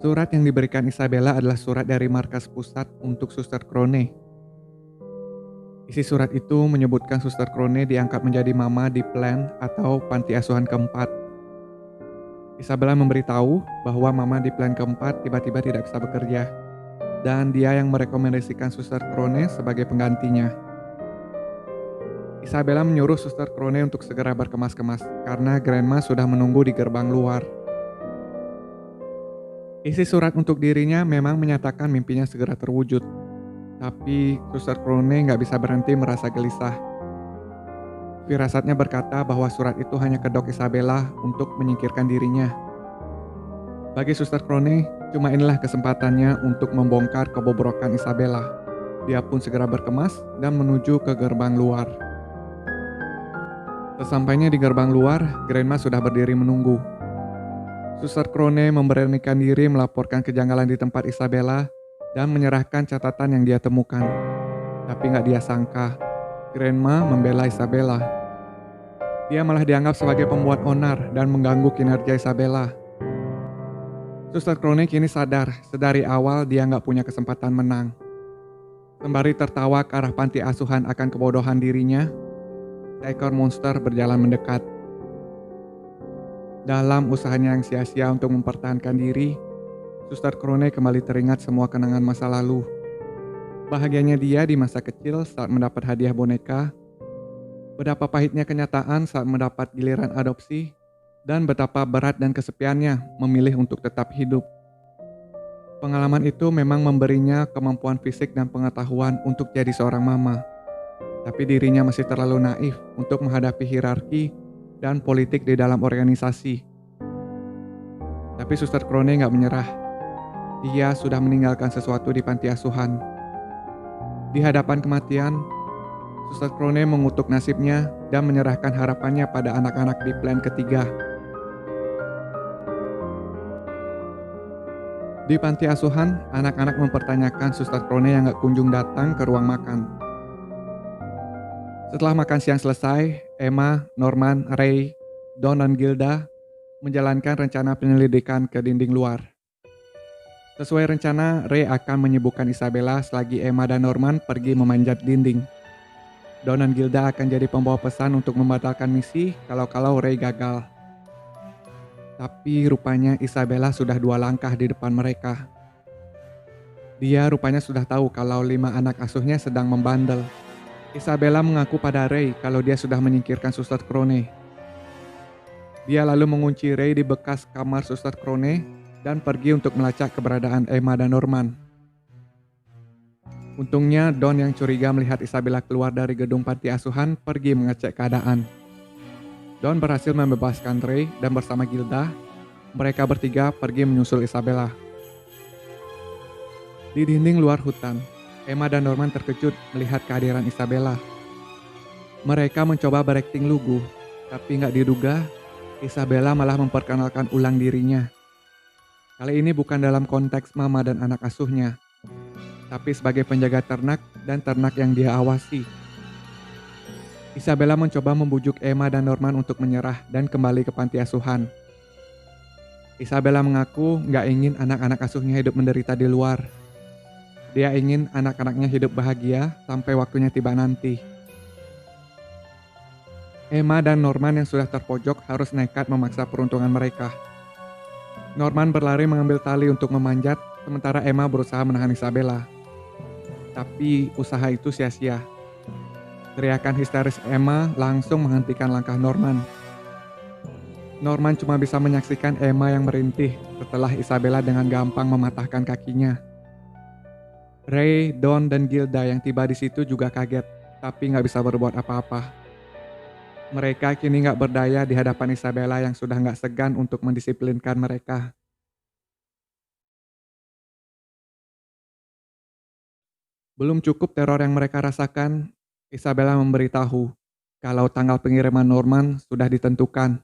Surat yang diberikan Isabella adalah surat dari markas pusat untuk Suster Crone. Isi surat itu menyebutkan Suster Crone diangkat menjadi mama di Plan atau panti asuhan keempat. Isabella memberitahu bahwa mama di Plan keempat tiba-tiba tidak bisa bekerja, dan dia yang merekomendasikan Suster Crone sebagai penggantinya. Isabella menyuruh Suster Crone untuk segera berkemas-kemas karena Grandma sudah menunggu di gerbang luar. Isi surat untuk dirinya memang menyatakan mimpinya segera terwujud. Tapi Suster Crone nggak bisa berhenti merasa gelisah. Firasatnya berkata bahwa surat itu hanya kedok Isabella untuk menyingkirkan dirinya. Bagi Suster Crone, cuma inilah kesempatannya untuk membongkar kebobrokan Isabella. Dia pun segera berkemas dan menuju ke gerbang luar. Sesampainya di gerbang luar, Grandma sudah berdiri menunggu. Suster Crone memberanikan diri melaporkan kejanggalan di tempat Isabella dan menyerahkan catatan yang dia temukan. Tapi nggak dia sangka, Grandma membela Isabella. Dia malah dianggap sebagai pembuat onar dan mengganggu kinerja Isabella. Suster Crone kini sadar, sedari awal dia nggak punya kesempatan menang. Sembari tertawa ke arah panti asuhan akan kebodohan dirinya, seekor monster berjalan mendekat. Dalam usahanya yang sia-sia untuk mempertahankan diri, Suster Crone kembali teringat semua kenangan masa lalu. Bahagianya dia di masa kecil saat mendapat hadiah boneka, betapa pahitnya kenyataan saat mendapat giliran adopsi, dan betapa berat dan kesepiannya memilih untuk tetap hidup. Pengalaman itu memang memberinya kemampuan fisik dan pengetahuan untuk jadi seorang mama. Tapi dirinya masih terlalu naif untuk menghadapi hierarki dan politik di dalam organisasi. Tapi Suster Crone nggak menyerah. Dia sudah meninggalkan sesuatu di panti asuhan. Di hadapan kematian, Suster Crone mengutuk nasibnya dan menyerahkan harapannya pada anak-anak di Plan ketiga. Di panti asuhan, anak-anak mempertanyakan Suster Crone yang nggak kunjung datang ke ruang makan. Setelah makan siang selesai, Emma, Norman, Ray, Don, dan Gilda menjalankan rencana penyelidikan ke dinding luar. Sesuai rencana, Ray akan menyibukkan Isabella selagi Emma dan Norman pergi memanjat dinding. Don dan Gilda akan jadi pembawa pesan untuk membatalkan misi kalau Ray gagal. Tapi rupanya Isabella sudah 2 langkah di depan mereka. Dia rupanya sudah tahu kalau 5 anak asuhnya sedang membandel. Isabella mengaku pada Ray kalau dia sudah menyingkirkan Suster Crone. Dia lalu mengunci Ray di bekas kamar Suster Crone dan pergi untuk melacak keberadaan Emma dan Norman. Untungnya Don yang curiga melihat Isabella keluar dari gedung panti asuhan pergi mengecek keadaan. Don berhasil membebaskan Ray dan bersama Gilda, mereka bertiga pergi menyusul Isabella. Di dinding luar hutan, Emma dan Norman terkejut melihat kehadiran Isabella. Mereka mencoba berakting lugu, tapi nggak diduga, Isabella malah memperkenalkan ulang dirinya. Kali ini bukan dalam konteks mama dan anak asuhnya, tapi sebagai penjaga ternak dan ternak yang dia awasi. Isabella mencoba membujuk Emma dan Norman untuk menyerah dan kembali ke panti asuhan. Isabella mengaku nggak ingin anak-anak asuhnya hidup menderita di luar. Dia ingin anak-anaknya hidup bahagia sampai waktunya tiba nanti. Emma dan Norman yang sudah terpojok harus nekat memaksa peruntungan mereka. Norman berlari mengambil tali untuk memanjat, sementara Emma berusaha menahan Isabella. Tapi usaha itu sia-sia. Teriakan histeris Emma langsung menghentikan langkah Norman. Norman cuma bisa menyaksikan Emma yang merintih setelah Isabella dengan gampang mematahkan kakinya. Ray, Don, dan Gilda yang tiba di situ juga kaget, tapi nggak bisa berbuat apa-apa. Mereka kini nggak berdaya di hadapan Isabella yang sudah nggak segan untuk mendisiplinkan mereka. Belum cukup teror yang mereka rasakan, Isabella memberitahu kalau tanggal pengiriman Norman sudah ditentukan.